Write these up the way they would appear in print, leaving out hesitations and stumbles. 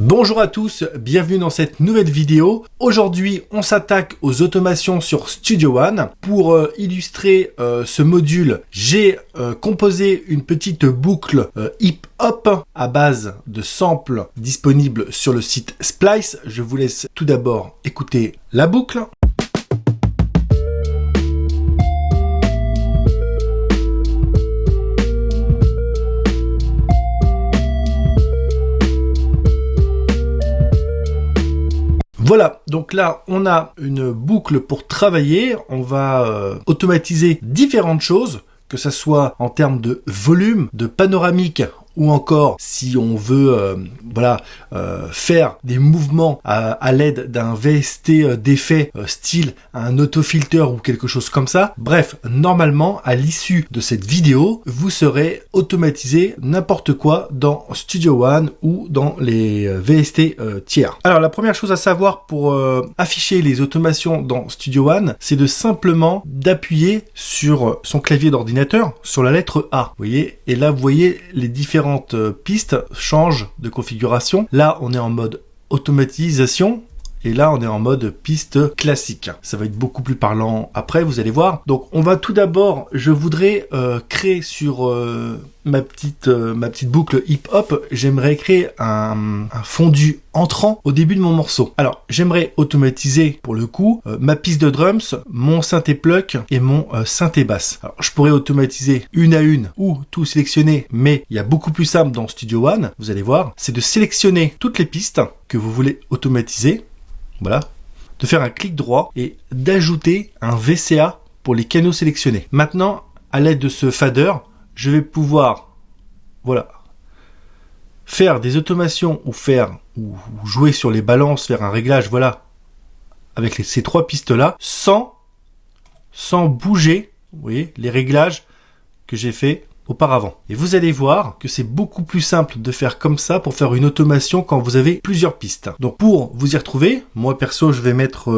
Bonjour à tous, bienvenue dans cette nouvelle vidéo. Aujourd'hui, on s'attaque aux automations sur Studio One. Pour illustrer ce module, j'ai composé une petite boucle hip-hop à base de samples disponibles sur le site Splice. Je vous laisse tout d'abord écouter la boucle. Voilà, donc là, on a une boucle pour travailler. On va automatiser différentes choses, que ça soit en termes de volume, de panoramique, ou encore si on veut faire des mouvements à l'aide d'un VST d'effet style un autofilter ou quelque chose comme ça. Bref, normalement, à l'issue de cette vidéo, vous saurez automatiser n'importe quoi dans Studio One ou dans les VST tiers. Alors, la première chose à savoir pour afficher les automations dans Studio One, c'est de simplement d'appuyer sur son clavier d'ordinateur, sur la lettre A. Vous voyez, et là, vous voyez les différentes pistes changent de configuration. Là, on est en mode automatisation et là, on est en mode piste classique. Ça va être beaucoup plus parlant après, vous allez voir. Donc, on va tout d'abord, je voudrais créer sur ma petite boucle hip-hop, j'aimerais créer un fondu entrant au début de mon morceau. Alors, j'aimerais automatiser, pour le coup, ma piste de drums, mon synthé pluck et mon synthé basse. Alors, je pourrais automatiser une à une ou tout sélectionner, mais il y a beaucoup plus simple dans Studio One, vous allez voir, c'est de sélectionner toutes les pistes que vous voulez automatiser. Voilà, de faire un clic droit et d'ajouter un VCA pour les canaux sélectionnés. Maintenant, à l'aide de ce fader, je vais pouvoir, faire des automations ou jouer sur les balances, faire un réglage, avec ces trois pistes-là, sans bouger, vous voyez, les réglages que j'ai fait auparavant. Et vous allez voir que c'est beaucoup plus simple de faire comme ça pour faire une automation quand vous avez plusieurs pistes. Donc pour vous y retrouver, moi perso je vais mettre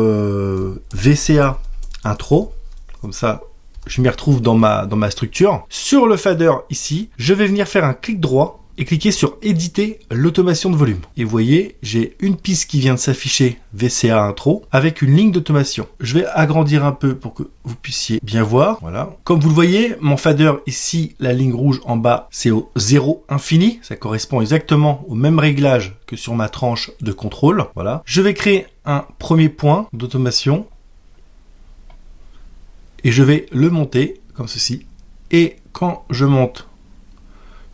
VCA intro, comme ça je m'y retrouve dans ma structure. Sur le fader ici, je vais venir faire un clic droit et cliquer sur éditer l'automation de volume. Et vous voyez, j'ai une piste qui vient de s'afficher VCA intro avec une ligne d'automation. Je vais agrandir un peu pour que vous puissiez bien voir. Voilà. Comme vous le voyez, mon fader ici, la ligne rouge en bas, c'est au 0 infini. Ça correspond exactement au même réglage que sur ma tranche de contrôle. Voilà. Je vais créer un premier point d'automation et je vais le monter comme ceci. Et quand je monte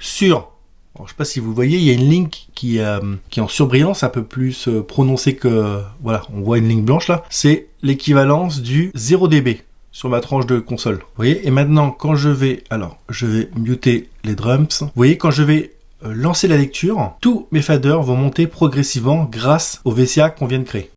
sur... Alors, je ne sais pas si vous voyez, il y a une ligne qui est en surbrillance, un peu plus prononcée que... Voilà, on voit une ligne blanche là. C'est l'équivalence du 0 dB sur ma tranche de console. Vous voyez, et maintenant, quand je vais... Alors, je vais muter les drums. Vous voyez, quand je vais lancer la lecture, tous mes faders vont monter progressivement grâce au VCA qu'on vient de créer.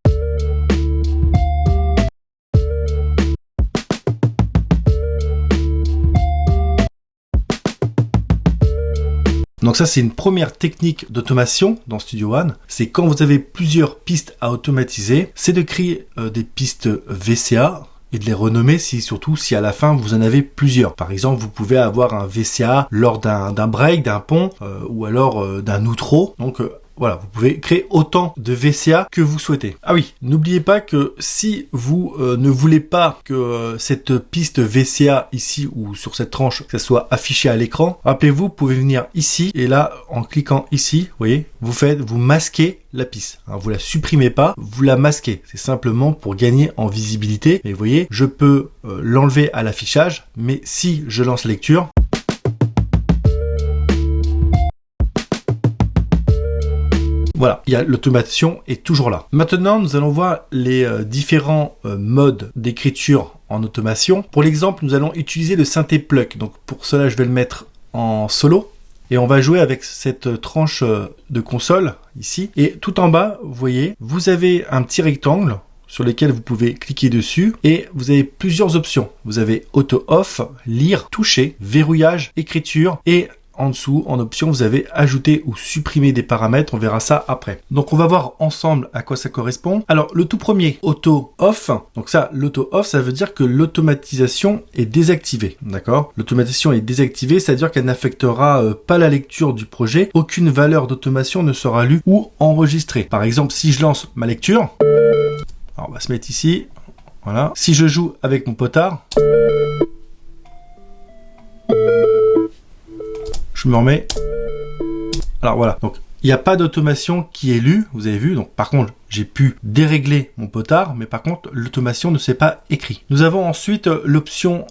Donc ça, c'est une première technique d'automation dans Studio One. C'est quand vous avez plusieurs pistes à automatiser, c'est de créer des pistes VCA et de les renommer surtout si à la fin vous en avez plusieurs. Par exemple, vous pouvez avoir un VCA lors d'un break, d'un pont ou alors d'un outro. Donc voilà, vous pouvez créer autant de VCA que vous souhaitez. Ah oui, n'oubliez pas que si vous ne voulez pas que cette piste VCA ici ou sur cette tranche, que ça soit affiché à l'écran, rappelez-vous, vous pouvez venir ici et là, en cliquant ici, vous voyez, vous masquez la piste. Alors, vous la supprimez pas, vous la masquez. C'est simplement pour gagner en visibilité. Et vous voyez, je peux l'enlever à l'affichage, mais si je lance la lecture, voilà, l'automation est toujours là. Maintenant, nous allons voir les différents modes d'écriture en automation. Pour l'exemple, nous allons utiliser le synthé pluck. Donc pour cela, je vais le mettre en solo. Et on va jouer avec cette tranche de console ici. Et tout en bas, vous voyez, vous avez un petit rectangle sur lequel vous pouvez cliquer dessus et vous avez plusieurs options. Vous avez auto off, lire, toucher, verrouillage, écriture et en dessous, en option, vous avez ajouter ou supprimer des paramètres. On verra ça après. Donc, on va voir ensemble à quoi ça correspond. Alors, le tout premier, auto off. Donc ça, l'auto off, ça veut dire que l'automatisation est désactivée. D'accord? L'automatisation est désactivée, c'est-à-dire qu'elle n'affectera pas la lecture du projet. Aucune valeur d'automation ne sera lue ou enregistrée. Par exemple, si je lance ma lecture, alors on va se mettre ici. Voilà. Si je joue avec mon potard, je me remets. Alors voilà. Donc, il n'y a pas d'automation qui est lue, vous avez vu. Donc, par contre, j'ai pu dérégler mon potard, mais par contre, l'automation ne s'est pas écrite. Nous avons ensuite l'option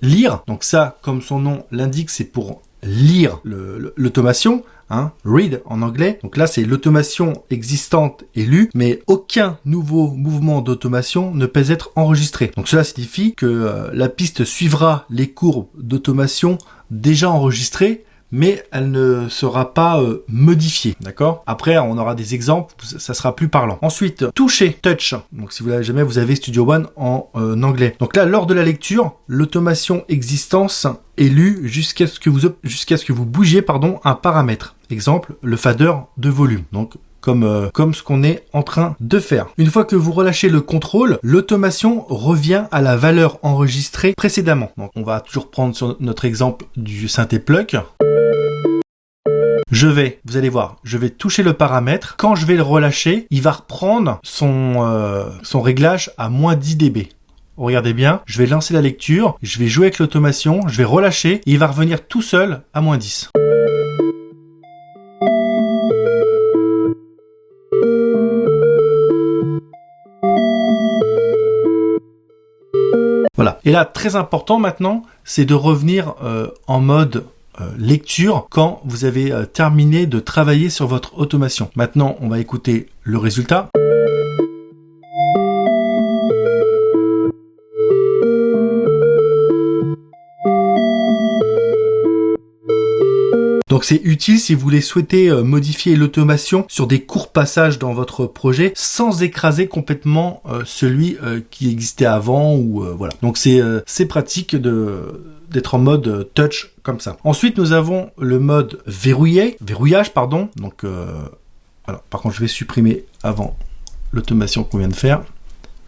lire. Donc ça, comme son nom l'indique, c'est pour lire l'automation. Hein, read en anglais. Donc là, c'est l'automation existante et lue, mais aucun nouveau mouvement d'automation ne peut être enregistré. Donc cela signifie que la piste suivra les courbes d'automation déjà enregistrées, mais elle ne sera pas modifiée, d'accord? Après, on aura des exemples, ça sera plus parlant. Ensuite, toucher, touch. Donc, si jamais vous avez Studio One en anglais. Donc là, lors de la lecture, l'automation existence est lue jusqu'à ce que vous bougiez, un paramètre. Exemple, le fader de volume. Donc, comme ce qu'on est en train de faire. Une fois que vous relâchez le contrôle, l'automation revient à la valeur enregistrée précédemment. Donc, on va toujours prendre sur notre exemple du synthé Pluck. Vous allez voir, je vais toucher le paramètre. Quand je vais le relâcher, il va reprendre son réglage à moins 10 dB. Regardez bien, je vais lancer la lecture, je vais jouer avec l'automation, je vais relâcher, et il va revenir tout seul à moins 10. Voilà. Et là, très important maintenant, c'est de revenir en mode lecture quand vous avez terminé de travailler sur votre automation. Maintenant, on va écouter le résultat. Donc c'est utile si vous souhaitez modifier l'automation sur des courts passages dans votre projet sans écraser complètement celui qui existait avant ou voilà. Donc c'est pratique d'être en mode touch comme ça. Ensuite nous avons le mode verrouillage. Donc voilà. Par contre je vais supprimer avant l'automation qu'on vient de faire.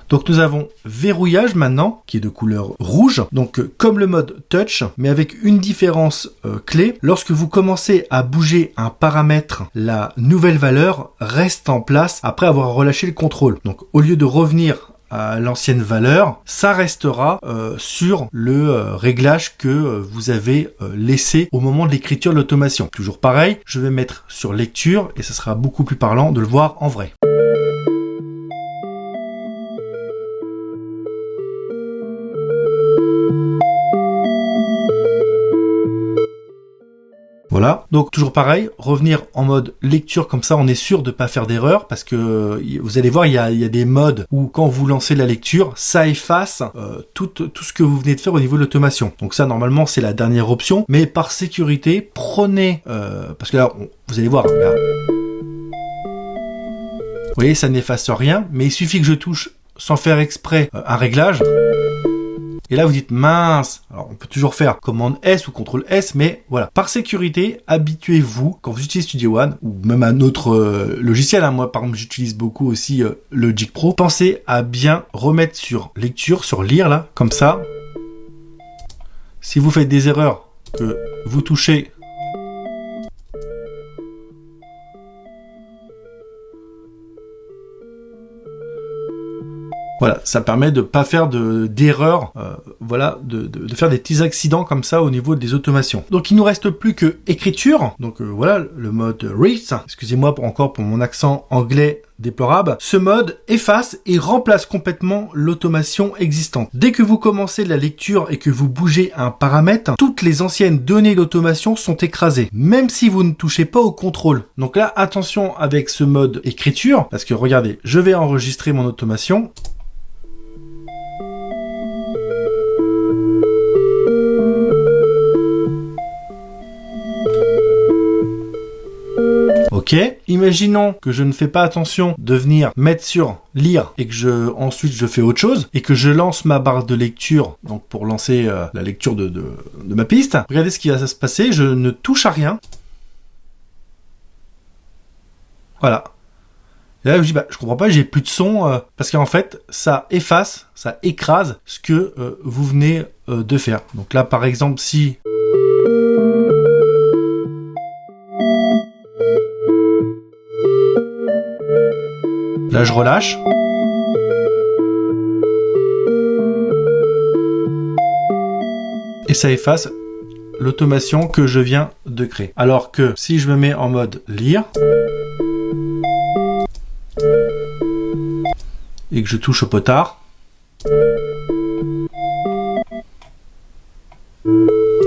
Donc nous avons verrouillage maintenant, qui est de couleur rouge, donc comme le mode touch, mais avec une différence clé. Lorsque vous commencez à bouger un paramètre, la nouvelle valeur reste en place après avoir relâché le contrôle. Donc au lieu de revenir à l'ancienne valeur, ça restera sur le réglage que vous avez laissé au moment de l'écriture de l'automation. Toujours pareil, je vais mettre sur lecture et ça sera beaucoup plus parlant de le voir en vrai. Voilà, donc toujours pareil, revenir en mode lecture, comme ça on est sûr de ne pas faire d'erreur, parce que vous allez voir, il y a des modes où quand vous lancez la lecture, ça efface tout ce que vous venez de faire au niveau de l'automation. Donc ça normalement c'est la dernière option, mais par sécurité, prenez, parce que là vous allez voir, là, vous voyez ça n'efface rien, mais il suffit que je touche sans faire exprès un réglage. Et là, vous dites, mince, alors on peut toujours faire commande S ou CTRL S, mais voilà. Par sécurité, habituez-vous, quand vous utilisez Studio One, ou même un autre logiciel, hein, moi par exemple, j'utilise beaucoup aussi le Logic Pro, pensez à bien remettre sur lecture, sur lire, là, comme ça. Si vous faites des erreurs, que vous touchez... Voilà, ça permet de pas faire d'erreurs, voilà, de faire des petits accidents comme ça au niveau des automations. Donc il nous reste plus que écriture. Donc voilà, le mode read. Excusez-moi pour mon accent anglais déplorable. Ce mode efface et remplace complètement l'automation existante. Dès que vous commencez la lecture et que vous bougez un paramètre, toutes les anciennes données d'automation sont écrasées, même si vous ne touchez pas au contrôle. Donc là, attention avec ce mode écriture, parce que regardez, je vais enregistrer mon automation. Ok, OK. Imaginons que je ne fais pas attention de venir mettre sur lire et que ensuite je fais autre chose et que je lance ma barre de lecture, donc pour lancer la lecture de ma piste. Regardez ce qui va se passer, je ne touche à rien. Voilà. Et là, je me dis, je comprends pas, j'ai plus de son, parce qu'en fait, ça efface, ça écrase ce que vous venez de faire. Donc là, par exemple, si... Là, je relâche. Et ça efface l'automation que je viens de créer. Alors que si je me mets en mode lire et que je touche au potard,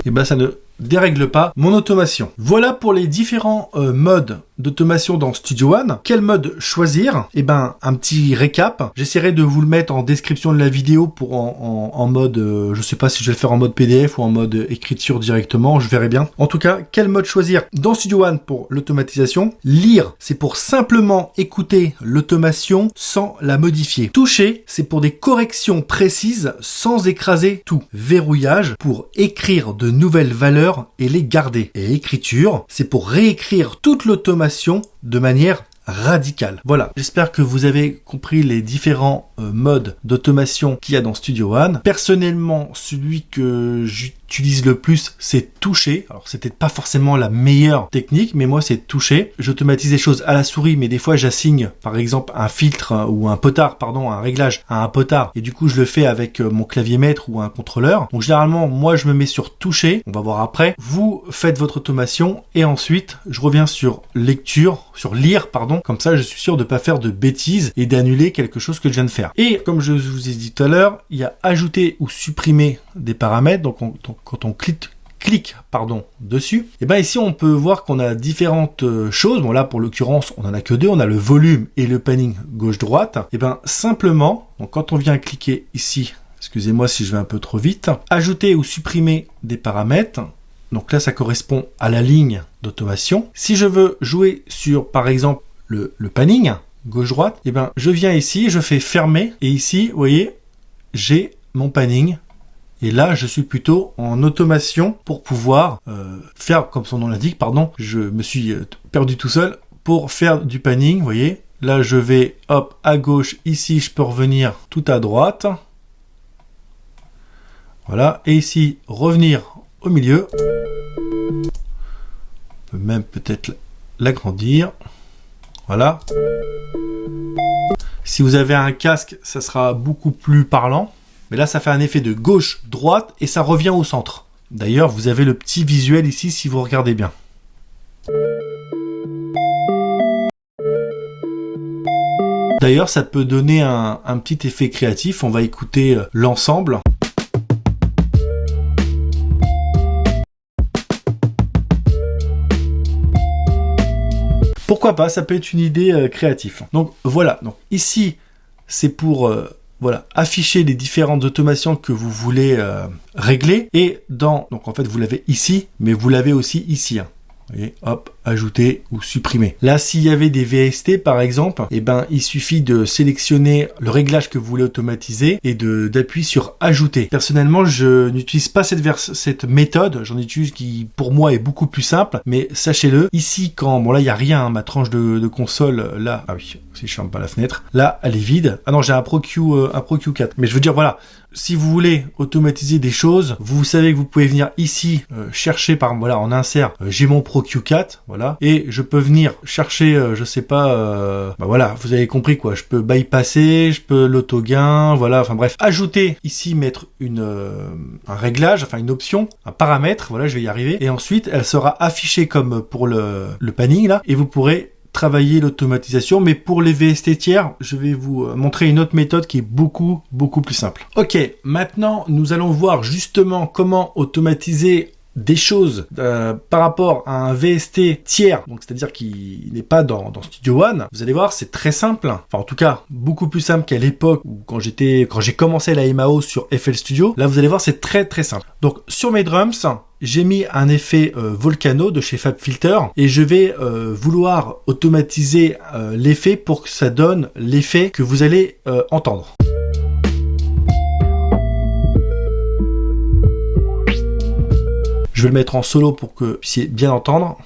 et ben ça ne dérègle pas mon automation. Voilà pour les différents modes d'automation dans Studio One. Quel mode choisir? Eh ben, un petit récap. J'essaierai de vous le mettre en description de la vidéo pour en mode, je sais pas si je vais le faire en mode PDF ou en mode écriture directement, je verrai bien. En tout cas, quel mode choisir dans Studio One pour l'automatisation? Lire, c'est pour simplement écouter l'automation sans la modifier. Toucher, c'est pour des corrections précises sans écraser tout. Verrouillage, pour écrire de nouvelles valeurs et les garder. Et écriture, c'est pour réécrire toute l'automation de manière radicale. Voilà, j'espère que vous avez compris les différents modes d'automation qu'il y a dans Studio One. Personnellement, celui que j'utilise le plus, c'est toucher. Alors, c'était pas forcément la meilleure technique, mais moi, c'est toucher. J'automatise des choses à la souris, mais des fois, j'assigne, par exemple, un filtre ou un potard, pardon, un réglage à un potard. Et du coup, je le fais avec mon clavier maître ou un contrôleur. Donc, généralement, moi, je me mets sur toucher. On va voir après. Vous faites votre automation et ensuite, je reviens sur lecture, sur lire, pardon. Comme ça, je suis sûr de pas faire de bêtises et d'annuler quelque chose que je viens de faire. Et comme je vous ai dit tout à l'heure, il y a ajouter ou supprimer des paramètres. Donc, quand on clique dessus, et ben ici on peut voir qu'on a différentes choses. Bon là pour l'occurrence on en a que deux, on a le volume et le panning gauche-droite. Et ben simplement, donc quand on vient cliquer ici, excusez-moi si je vais un peu trop vite, ajouter ou supprimer des paramètres. Donc là ça correspond à la ligne d'automation. Si je veux jouer sur par exemple le panning gauche-droite, et ben je viens ici, je fais fermer et ici vous voyez j'ai mon panning. Et là, je suis plutôt en automation pour pouvoir faire, comme son nom l'indique, pardon, je me suis perdu tout seul, pour faire du panning, vous voyez. Là, je vais, hop, à gauche, ici, je peux revenir tout à droite. Voilà, et ici, revenir au milieu. On peut même peut-être l'agrandir. Voilà. Si vous avez un casque, ça sera beaucoup plus parlant. Mais là, ça fait un effet de gauche-droite et ça revient au centre. D'ailleurs, vous avez le petit visuel ici si vous regardez bien. D'ailleurs, ça peut donner un petit effet créatif. On va écouter l'ensemble. Pourquoi pas, ça peut être une idée créative. Donc voilà, donc ici, c'est pour... voilà, afficher les différentes automations que vous voulez régler. Et donc en fait, vous l'avez ici, mais vous l'avez aussi ici. Hein. Vous voyez, hop, ajouter ou supprimer. Là, s'il y avait des VST, par exemple, eh ben, il suffit de sélectionner le réglage que vous voulez automatiser et d'appuyer sur ajouter. Personnellement, je n'utilise pas cette méthode. J'en utilise qui, pour moi, est beaucoup plus simple. Mais sachez-le, ici, bon là, il n'y a rien, hein, ma tranche de console, là, ah oui, si je ferme pas la fenêtre, là, elle est vide. Ah non, j'ai un ProQ 4. Mais je veux dire, voilà. Si vous voulez automatiser des choses, vous savez que vous pouvez venir ici chercher voilà en insert, j'ai mon ProQ 4, voilà, et je peux venir chercher, je sais pas, voilà, vous avez compris quoi, je peux bypasser, je peux l'autogain, voilà, enfin bref, ajouter ici, mettre un réglage, enfin une option, un paramètre, voilà, je vais y arriver, et ensuite elle sera affichée comme pour le panning là, et vous pourrez travailler l'automatisation, mais pour les VST tiers, je vais vous montrer une autre méthode qui est beaucoup plus simple. Ok, maintenant nous allons voir justement comment automatiser des choses par rapport à un VST tiers, donc c'est-à-dire qui n'est pas dans Studio One. Vous allez voir, c'est très simple, enfin en tout cas beaucoup plus simple qu'à l'époque où quand j'ai commencé la MAO sur FL Studio. Là vous allez voir, c'est très simple. Donc sur mes drums, j'ai mis un effet Volcano de chez FabFilter et je vais vouloir automatiser l'effet pour que ça donne l'effet que vous allez entendre. Je vais le mettre en solo pour que vous puissiez bien entendre.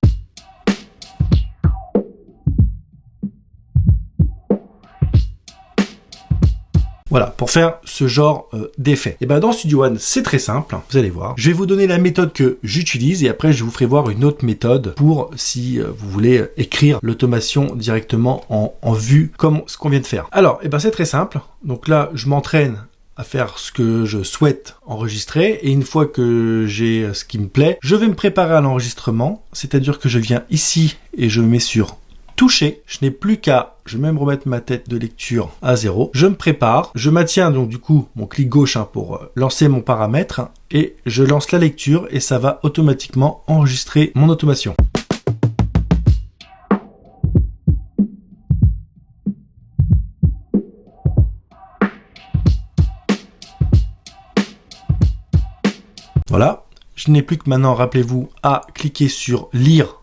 Voilà, pour faire ce genre d'effet. Et ben dans Studio One, c'est très simple, vous allez voir. Je vais vous donner la méthode que j'utilise et après je vous ferai voir une autre méthode pour si vous voulez écrire l'automation directement en vue comme ce qu'on vient de faire. Alors, et ben c'est très simple. Donc là, je m'entraîne à faire ce que je souhaite enregistrer et une fois que j'ai ce qui me plaît, je vais me préparer à l'enregistrement, c'est-à-dire que je viens ici et je me mets sur toucher, je n'ai plus qu'à, je vais même remettre ma tête de lecture à 0, je me prépare, je maintiens donc du coup mon clic gauche pour lancer mon paramètre et je lance la lecture et ça va automatiquement enregistrer mon automation. Voilà, je n'ai plus que maintenant, rappelez-vous, à cliquer sur lire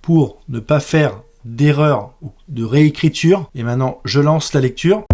pour ne pas faire d'erreur ou de réécriture. Et maintenant, je lance la lecture.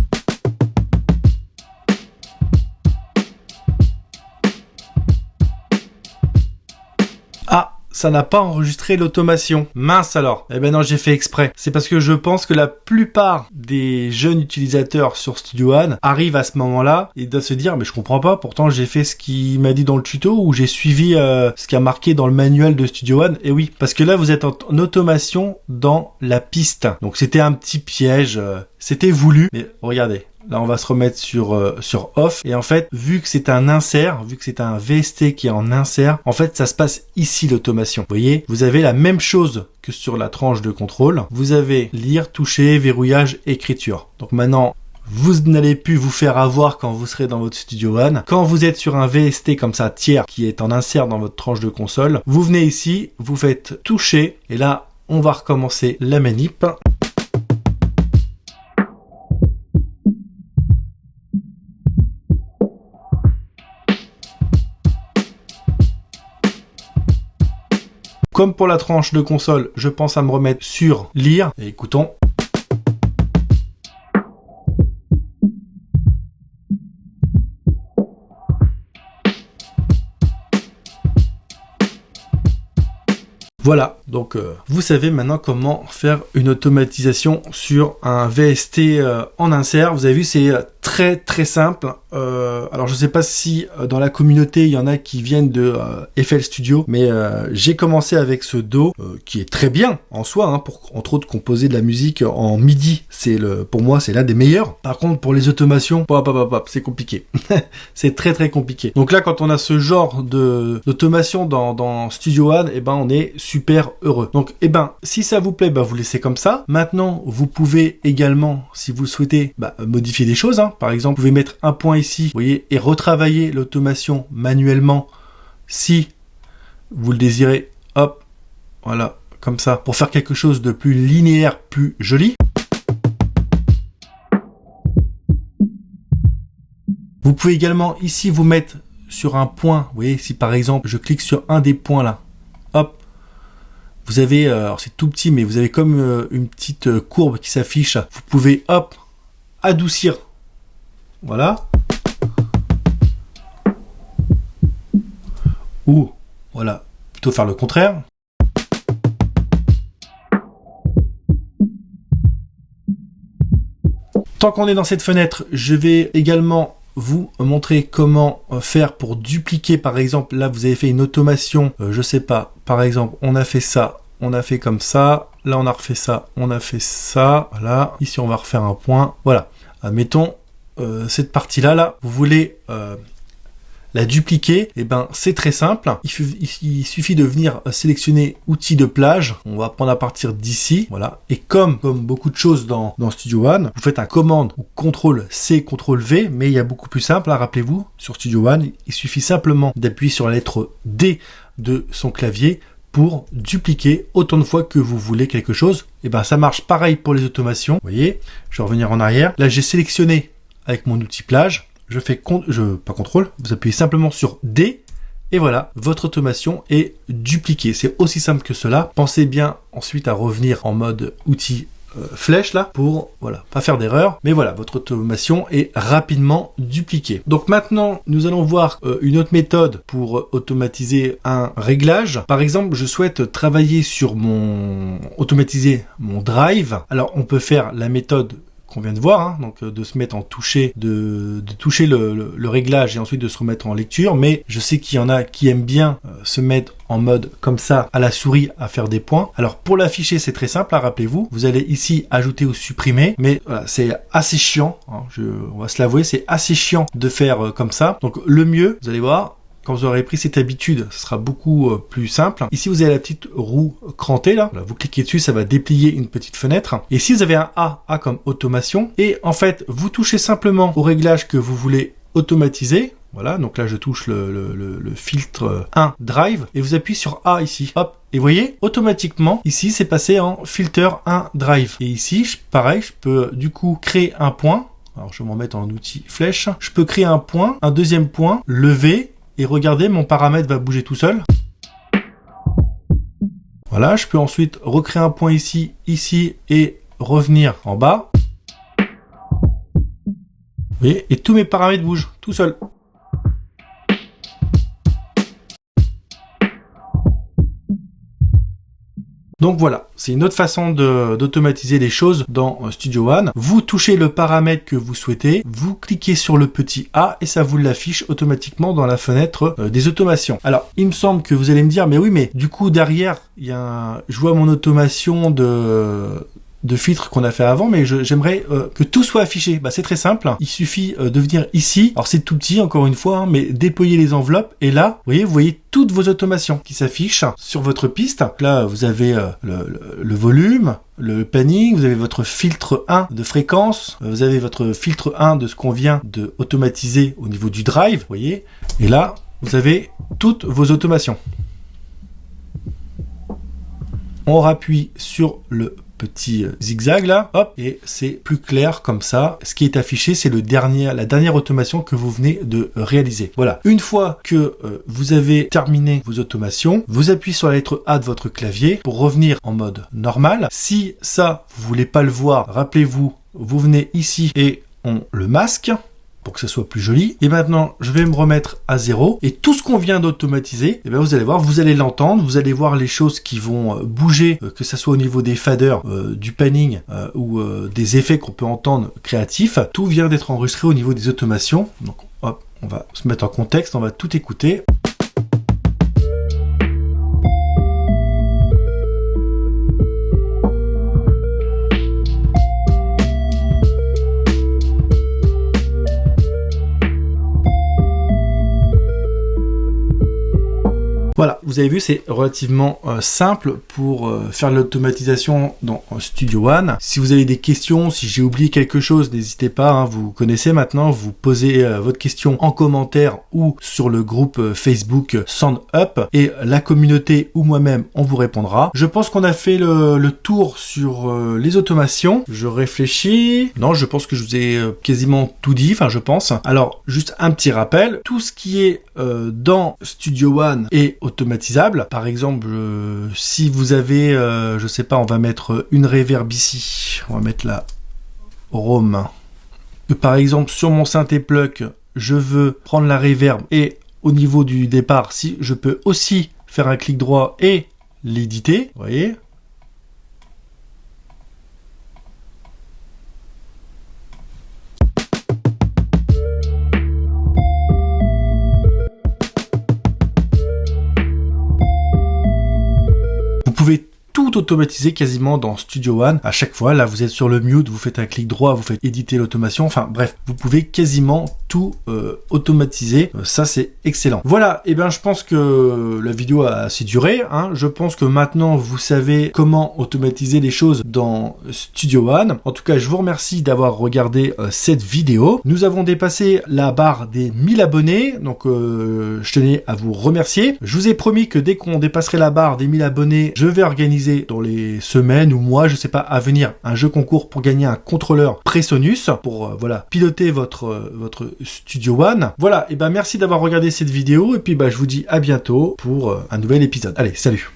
Ah, ça n'a pas enregistré l'automation. Mince alors. Eh ben non, j'ai fait exprès. C'est parce que je pense que la plupart des jeunes utilisateurs sur Studio One arrivent à ce moment-là et doivent se dire mais je comprends pas, pourtant j'ai fait ce qu'il m'a dit dans le tuto ou j'ai suivi ce qui a marqué dans le manuel de Studio One. Et oui, parce que là vous êtes en automation dans la piste. Donc c'était un petit piège, c'était voulu. Mais regardez. Là, on va se remettre sur off. Et en fait, vu que c'est un insert, vu que c'est un VST qui est en insert, en fait, ça se passe ici, l'automation. Vous voyez, vous avez la même chose que sur la tranche de contrôle. Vous avez lire, toucher, verrouillage, écriture. Donc maintenant, vous n'allez plus vous faire avoir quand vous serez dans votre Studio One. Quand vous êtes sur un VST comme ça, tiers, qui est en insert dans votre tranche de console, vous venez ici, vous faites toucher. Et là, on va recommencer la manip. Comme pour la tranche de console, je pense à me remettre sur lire. Et écoutons. Voilà, donc vous savez maintenant comment faire une automatisation sur un VST en insert. Vous avez vu, c'est très simple. Alors je sais pas si dans la communauté il y en a qui viennent de FL Studio, mais j'ai commencé avec ce Do qui est très bien en soi, pour entre autres composer de la musique en MIDI. Pour moi c'est l'un des meilleurs. Par contre pour les automations, c'est compliqué. C'est très compliqué. Donc là quand on a ce genre d'automation dans Studio One, et ben on est super heureux. Donc si ça vous plaît, vous laissez comme ça. Maintenant vous pouvez également, si vous le souhaitez, modifier des choses. Par exemple, vous pouvez mettre un point ici, vous voyez, et retravailler l'automation manuellement si vous le désirez. Hop, voilà, comme ça, pour faire quelque chose de plus linéaire, plus joli. Vous pouvez également ici vous mettre sur un point. Vous voyez, si par exemple je clique sur un des points là, hop, vous avez, alors c'est tout petit, mais vous avez comme une petite courbe qui s'affiche. Vous pouvez, hop, adoucir. Voilà. Ou, voilà, plutôt faire le contraire. Tant qu'on est dans cette fenêtre, je vais également vous montrer comment faire pour dupliquer. Par exemple, là, vous avez fait une automation, je sais pas, par exemple, on a fait ça, on a fait comme ça, là, on a refait ça, on a fait ça, voilà. Ici, on va refaire un point, voilà. Admettons, cette partie-là, vous voulez la dupliquer, et c'est très simple. Il suffit de venir sélectionner outils de plage. On va prendre à partir d'ici, voilà. Et comme beaucoup de choses dans Studio One, vous faites un commande ou CTRL-C, CTRL-V, mais il y a beaucoup plus simple, rappelez-vous, sur Studio One, il suffit simplement d'appuyer sur la lettre D de son clavier pour dupliquer autant de fois que vous voulez quelque chose. Et ça marche pareil pour les automations. Vous voyez, je vais revenir en arrière. Là, j'ai sélectionné avec mon outil plage. Je fais pas contrôle, vous appuyez simplement sur D, Et voilà, votre automation est dupliquée. C'est aussi simple que cela. Pensez bien ensuite à revenir en mode outil flèche là pour voilà pas faire d'erreur, mais voilà, votre automation est rapidement dupliquée. Donc maintenant nous allons voir une autre méthode pour automatiser un réglage. Par exemple, je souhaite travailler sur automatiser mon drive. Alors on peut faire la méthode qu'on vient de voir, hein, donc de se mettre en toucher, de toucher le réglage et ensuite de se remettre en lecture, mais je sais qu'il y en a qui aiment bien se mettre en mode comme ça à la souris à faire des points. Alors pour l'afficher c'est très simple, hein, rappelez-vous, vous allez ici ajouter ou supprimer, mais voilà, c'est assez chiant, hein, on va se l'avouer, c'est assez chiant de faire comme ça. Donc le mieux, vous allez voir, quand vous aurez pris cette habitude, ce sera beaucoup plus simple. Ici, vous avez la petite roue crantée, là. Voilà, vous cliquez dessus, ça va déplier une petite fenêtre. Et si vous avez un A comme automation, et en fait, vous touchez simplement au réglage que vous voulez automatiser. Voilà, donc là, je touche le filtre 1 Drive, et vous appuyez sur A ici. Hop. Et vous voyez, automatiquement, ici, c'est passé en filter 1 Drive. Et ici, pareil, je peux du coup créer un point. Alors, je vais m'en mettre en outil flèche. Je peux créer un point, un deuxième point, lever. Et regardez, mon paramètre va bouger tout seul. Voilà, je peux ensuite recréer un point ici, et revenir en bas. Vous voyez, et tous mes paramètres bougent tout seuls. Donc voilà, c'est une autre façon d'automatiser les choses dans Studio One. Vous touchez le paramètre que vous souhaitez, vous cliquez sur le petit A et ça vous l'affiche automatiquement dans la fenêtre des automations. Alors, il me semble que vous allez me dire, mais oui, mais du coup, derrière, je vois mon automation de filtres qu'on a fait avant, mais j'aimerais que tout soit affiché. Bah, c'est très simple. Il suffit de venir ici. Alors, c'est tout petit, encore une fois, hein, mais déployer les enveloppes. Et là, vous voyez toutes vos automations qui s'affichent sur votre piste. Là, vous avez le volume, le panning, vous avez votre filtre 1 de fréquence, vous avez votre filtre 1 de ce qu'on vient de automatiser au niveau du drive, vous voyez. Et là, vous avez toutes vos automations. On rappuie sur le petit zigzag là, hop, et c'est plus clair comme ça. Ce qui est affiché, c'est la dernière automation que vous venez de réaliser. Voilà. Une fois que vous avez terminé vos automations, vous appuyez sur la lettre A de votre clavier pour revenir en mode normal. Si ça, vous voulez pas le voir, rappelez-vous, vous venez ici et on le masque pour que ça soit plus joli. Et maintenant, je vais me remettre à 0. Et tout ce qu'on vient d'automatiser, eh bien, vous allez voir, vous allez l'entendre, vous allez voir les choses qui vont bouger, que ça soit au niveau des faders, du panning ou des effets qu'on peut entendre créatifs. Tout vient d'être enregistré au niveau des automations. Donc, hop, on va se mettre en contexte, on va tout écouter. Voilà, vous avez vu, c'est relativement simple pour faire l'automatisation dans Studio One. Si vous avez des questions, si j'ai oublié quelque chose, n'hésitez pas, hein, vous connaissez maintenant, vous posez votre question en commentaire ou sur le groupe Facebook Sound Up et la communauté ou moi-même, on vous répondra. Je pense qu'on a fait le tour sur les automations. Je réfléchis. Non, je pense que je vous ai quasiment tout dit, enfin je pense. Alors, juste un petit rappel, tout ce qui est dans Studio One est automatisable. Par exemple, si vous avez, je sais pas, on va mettre une reverb ici, on va mettre la Rome. Par exemple, sur mon synthé Pluck, je veux prendre la reverb et au niveau du départ, si je peux aussi faire un clic droit et l'éditer, vous voyez. Vous pouvez tout automatiser quasiment dans Studio One. À chaque fois, là, vous êtes sur le mute, vous faites un clic droit, vous faites éditer l'automation. Enfin, bref, vous pouvez quasiment tout automatiser. Ça, c'est excellent. Voilà. Et bien, je pense que la vidéo a assez duré, hein. Je pense que maintenant, vous savez comment automatiser les choses dans Studio One. En tout cas, je vous remercie d'avoir regardé cette vidéo. Nous avons dépassé la barre des 1000 abonnés. Donc, je tenais à vous remercier. Je vous ai promis que dès qu'on dépasserait la barre des 1000 abonnés, je vais organiser dans les semaines ou mois, je sais pas, à venir, un jeu concours pour gagner un contrôleur PreSonus pour voilà, piloter votre Studio One. Voilà, et ben merci d'avoir regardé cette vidéo, et puis je vous dis à bientôt pour un nouvel épisode. Allez, salut!